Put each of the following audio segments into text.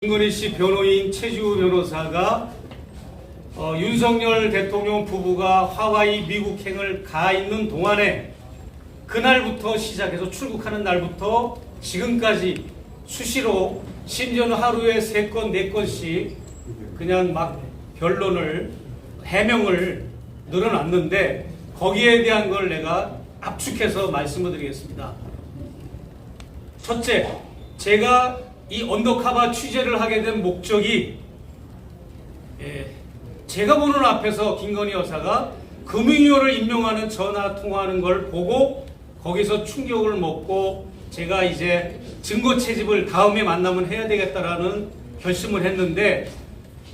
김건희 씨 변호인 최지우 변호사가 윤석열 대통령 부부가 하와이 미국행을 가 있는 동안에 그날부터 시작해서 출국하는 날부터 지금까지 수시로 심지어는 하루에 3건, 4건씩 그냥 막 변론을 해명을 늘어놨는데 거기에 대한 걸 내가 압축해서 말씀을 드리겠습니다. 첫째, 제가 이 언더커버 취재를 하게 된 목적이 제가 보는 앞에서 김건희 여사가 금융위원을 임명하는 전화 통화하는 걸 보고 거기서 충격을 먹고 제가 이제 증거 채집을 다음에 만나면 해야 되겠다라는 결심을 했는데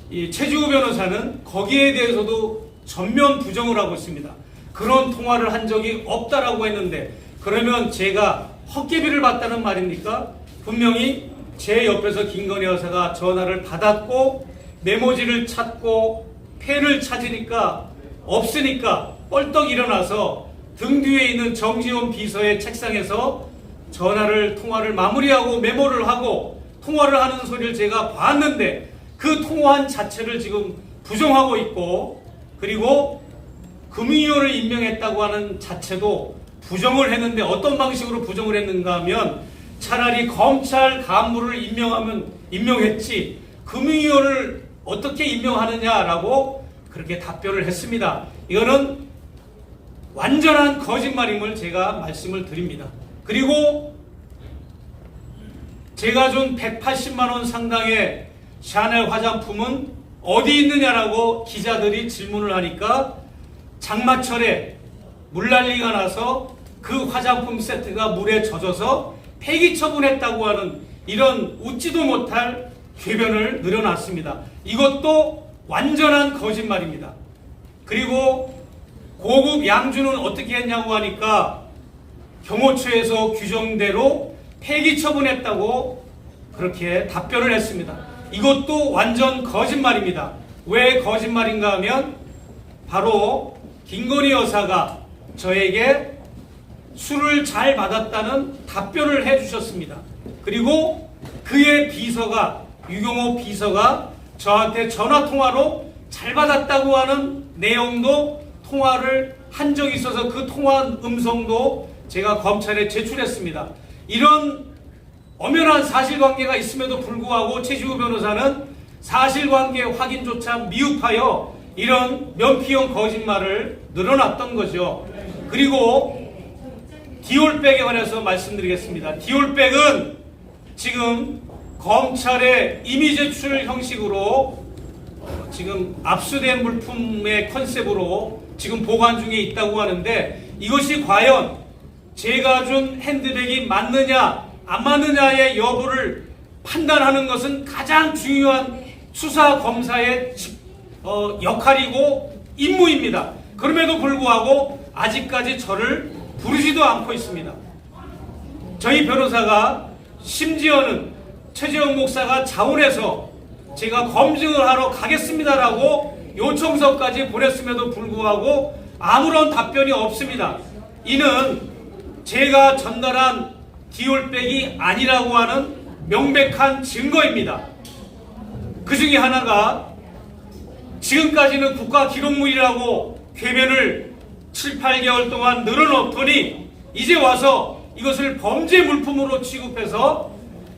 이 최지우 변호사는 거기에 대해서도 전면 부정을 하고 있습니다. 그런 통화를 한 적이 없다라고 했는데 그러면 제가 헛개비를 봤다는 말입니까? 분명히 제 옆에서 김건희 여사가 전화를 받았고 메모지를 찾고 펜을 찾으니까 없으니까 뻘떡 일어나서 등 뒤에 있는 정지원 비서의 책상에서 통화를 마무리하고 메모를 하고 통화를 하는 소리를 제가 봤는데 그 통화한 자체를 지금 부정하고 있고 그리고 금융위원을 임명했다고 하는 자체도 부정을 했는데 어떤 방식으로 부정을 했는가 하면 차라리 검찰 간부를 임명했지 금융위원을 어떻게 임명하느냐라고 그렇게 답변을 했습니다. 이거는 완전한 거짓말임을 제가 말씀을 드립니다. 그리고 제가 준 180만 원 상당의 샤넬 화장품은 어디 있느냐라고 기자들이 질문을 하니까 장마철에 물난리가 나서 그 화장품 세트가 물에 젖어서 폐기 처분했다고 하는 이런 웃지도 못할 궤변을 늘어놨습니다. 이것도 완전한 거짓말입니다. 그리고 고급 양주는 어떻게 했냐고 하니까 경호처에서 규정대로 폐기 처분했다고 그렇게 답변을 했습니다. 이것도 완전 거짓말입니다. 왜 거짓말인가 하면 바로 김건희 여사가 저에게 술을 잘 받았다는 답변을 해주셨습니다. 그리고 그의 비서가 유경호 비서가 저한테 전화통화로 잘 받았다고 하는 내용도 통화를 한 적이 있어서 그 통화 음성도 제가 검찰에 제출했습니다. 이런 엄연한 사실관계가 있음에도 불구하고 최지우 변호사는 사실관계 확인조차 미흡하여 이런 면피형 거짓말을 늘어놨던 거죠. 그리고 디올백에 관해서 말씀드리겠습니다. 디올백은 지금 검찰의 이미 제출 형식으로 지금 압수된 물품의 컨셉으로 지금 보관 중에 있다고 하는데 이것이 과연 제가 준 핸드백이 맞느냐 안 맞느냐의 여부를 판단하는 것은 가장 중요한 수사 검사의 역할이고 임무입니다. 그럼에도 불구하고 아직까지 저를 부르지도 않고 있습니다. 저희 변호사가 심지어는 최재형 목사가 자원해서 제가 검증을 하러 가겠습니다라고 요청서까지 보냈음에도 불구하고 아무런 답변이 없습니다. 이는 제가 전달한 디올백이 아니라고 하는 명백한 증거입니다. 그 중에 하나가 지금까지는 국가기록물이라고 궤변을 7, 8개월 동안 늘어놓더니 이제 와서 이것을 범죄 물품으로 취급해서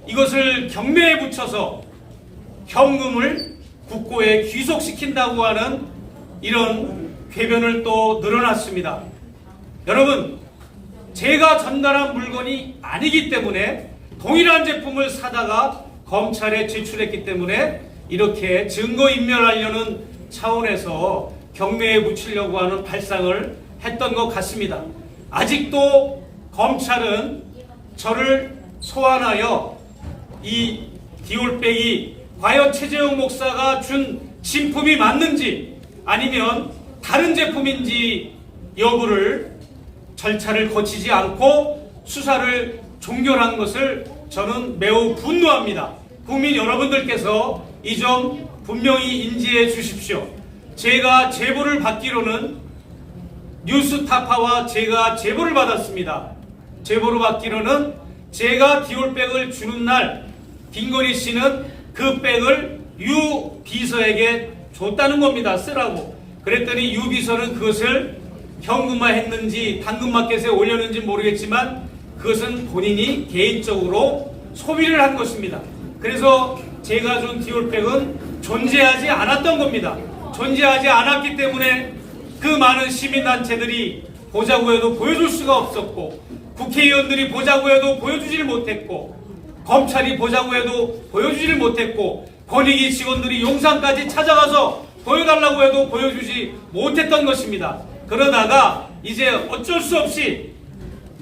이것을 경매에 붙여서 현금을 국고에 귀속시킨다고 하는 이런 궤변을 또 늘어놨습니다. 여러분, 제가 전달한 물건이 아니기 때문에 동일한 제품을 사다가 검찰에 제출했기 때문에 이렇게 증거인멸하려는 차원에서 경매에 붙이려고 하는 발상을 했던 것 같습니다. 아직도 검찰은 저를 소환하여 이 디올백이 과연 최재형 목사가 준 진품이 맞는지 아니면 다른 제품인지 여부를 절차를 거치지 않고 수사를 종결한 것을 저는 매우 분노합니다. 국민 여러분들께서 이 점 분명히 인지해 주십시오. 제가 제보를 받기로는 뉴스타파와 제가 제보를 받았습니다. 제보를 받기로는 제가 디올백을 주는 날 김건희 씨는 그 백을 유 비서에게 줬다는 겁니다. 쓰라고. 그랬더니 유 비서는 그것을 현금화했는지 당근마켓에 올렸는지 모르겠지만 그것은 본인이 개인적으로 소비를 한 것입니다. 그래서 제가 준 디올백은 존재하지 않았던 겁니다. 존재하지 않았기 때문에 그 많은 시민단체들이 보자고 해도 보여줄 수가 없었고, 국회의원들이 보자고 해도 보여주질 못했고, 검찰이 보자고 해도 보여주질 못했고, 권익위 직원들이 용산까지 찾아가서 보여달라고 해도 보여주지 못했던 것입니다. 그러다가 이제 어쩔 수 없이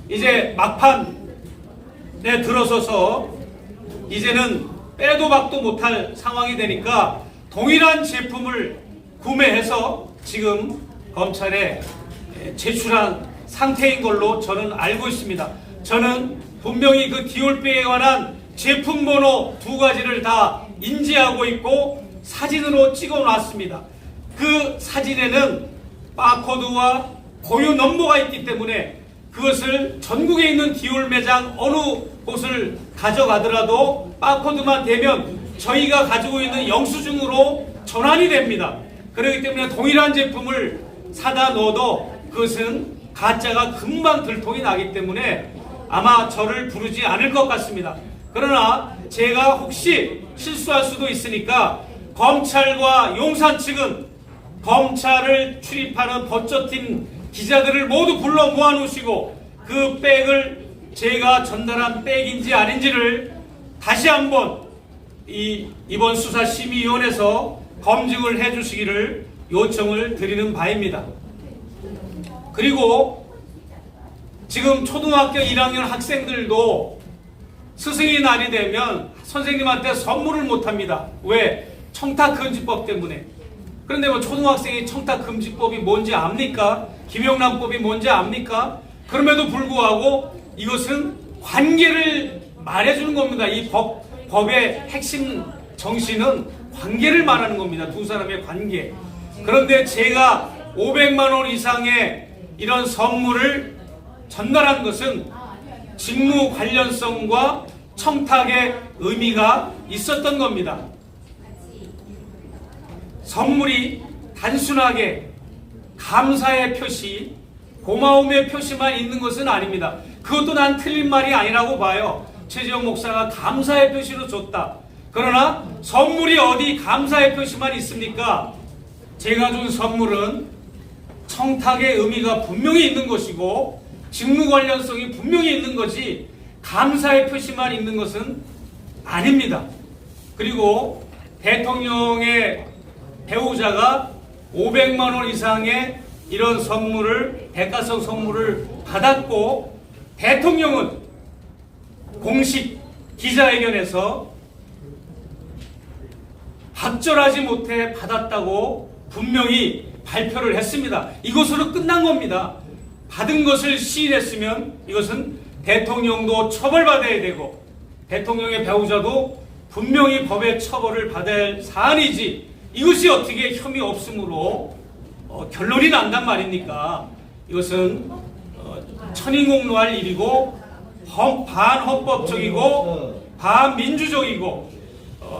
이제 막판에 들어서서 이제는 빼도 박도 못할 상황이 되니까 동일한 제품을 구매해서 지금 검찰에 제출한 상태인 걸로 저는 알고 있습니다. 저는 분명히 그 디올백에 관한 제품 번호 2가지를 다 인지하고 있고 사진으로 찍어 놨습니다. 그 사진에는 바코드와 고유 넘버가 있기 때문에 그것을 전국에 있는 디올 매장 어느 곳을 가져가더라도 바코드만 되면 저희가 가지고 있는 영수증으로 전환이 됩니다. 그렇기 때문에 동일한 제품을 사다 넣어도 그것은 가짜가 금방 들통이 나기 때문에 아마 저를 부르지 않을 것 같습니다. 그러나 제가 혹시 실수할 수도 있으니까 검찰과 용산 측은 검찰을 출입하는 법조팀 기자들을 모두 불러 모아놓으시고 그 백을 제가 전달한 백인지 아닌지를 다시 한번 이번 수사심의위원회에서 검증을 해주시기를 요청을 드리는 바입니다. 그리고 지금 초등학교 1학년 학생들도 스승의 날이 되면 선생님한테 선물을 못합니다. 왜? 청탁금지법 때문에. 그런데 뭐 초등학생이 청탁금지법이 뭔지 압니까? 김영란법이 뭔지 압니까? 그럼에도 불구하고 이것은 관계를 말해주는 겁니다. 이 법의 핵심 정신은 관계를 말하는 겁니다. 두 사람의 관계. 그런데 제가 500만 원 이상의 이런 선물을 전달한 것은 직무 관련성과 청탁의 의미가 있었던 겁니다. 선물이 단순하게 감사의 표시, 고마움의 표시만 있는 것은 아닙니다. 그것도 난 틀린 말이 아니라고 봐요. 최재형 목사가 감사의 표시로 줬다. 그러나 선물이 어디 감사의 표시만 있습니까? 제가 준 선물은 청탁의 의미가 분명히 있는 것이고 직무 관련성이 분명히 있는 거지 감사의 표시만 있는 것은 아닙니다. 그리고 대통령의 배우자가 500만 원 이상의 이런 선물을, 대가성 선물을 받았고 대통령은 공식 기자회견에서 확절하지 못해 받았다고 분명히 발표를 했습니다. 이것으로 끝난 겁니다. 받은 것을 시인했으면 이것은 대통령도 처벌받아야 되고 대통령의 배우자도 분명히 법의 처벌을 받아야 할 사안이지 이것이 어떻게 혐의 없음으로 결론이 난단 말입니까? 이것은 천인공노할 일이고 반헌법적이고 반민주적이고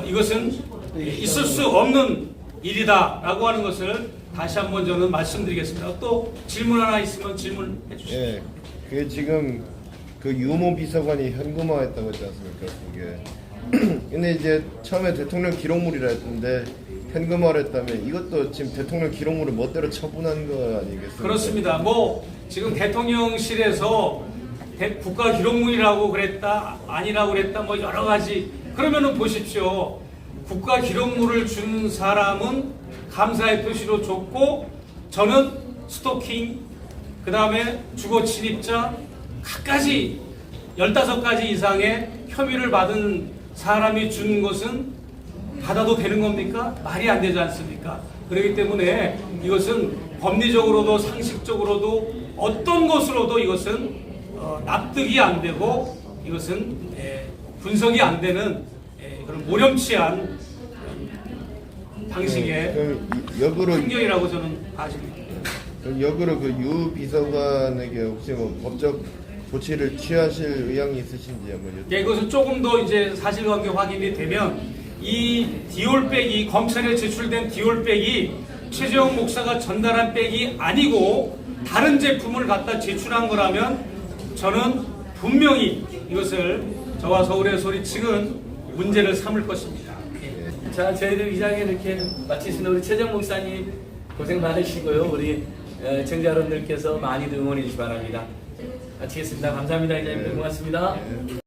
이것은 있을 수 없는 일이다라고 하는 것을 다시 한번 저는 말씀드리겠습니다. 또 질문 하나 있으면 질문해 주시죠. 예, 그게 지금 그 유모 비서관이 현금화했다고 했지 않습니까? 그게. 근데 이제 처음에 대통령 기록물이라 했는데 현금화를 했다면 이것도 지금 대통령 기록물을 멋대로 처분한 거 아니겠습니까? 그렇습니다. 뭐 지금 대통령실에서 국가 기록물이라고 그랬다, 아니라고 그랬다, 뭐 여러 가지. 그러면은 보십시오. 국가 기록물을 준 사람은 감사의 표시로 줬고 저는 스토킹, 그 다음에 주거 침입자 각가지 15가지 이상의 혐의를 받은 사람이 준 것은 받아도 되는 겁니까? 말이 안 되지 않습니까? 그렇기 때문에 이것은 법리적으로도 상식적으로도 어떤 것으로도 이것은 납득이 안 되고 이것은 분석이 안 되는 그런 모렴치한 방식의 판결이라고 저는 봐집니다. 역으로 그 유 비서관에게 혹시 뭐 법적 조치를 취하실 의향이 있으신지 한번 여쭤볼게요. 이것은 조금 더 이제 사실관계 확인이 되면 이 디올백이 검찰에 제출된 디올백이 최재형 목사가 전달한 백이 아니고 다른 제품을 갖다 제출한 거라면 저는 분명히 이것을 저와 서울의 소리 측은 문제를 삼을 것입니다. 자, 저희들 이 장에 이렇게 마치시는 우리 최재형 목사님 고생 많으시고요. 우리 청자 여러분들께서 많이 응원해 주시기 바랍니다. 마치겠습니다. 감사합니다. 이장님들 고맙습니다.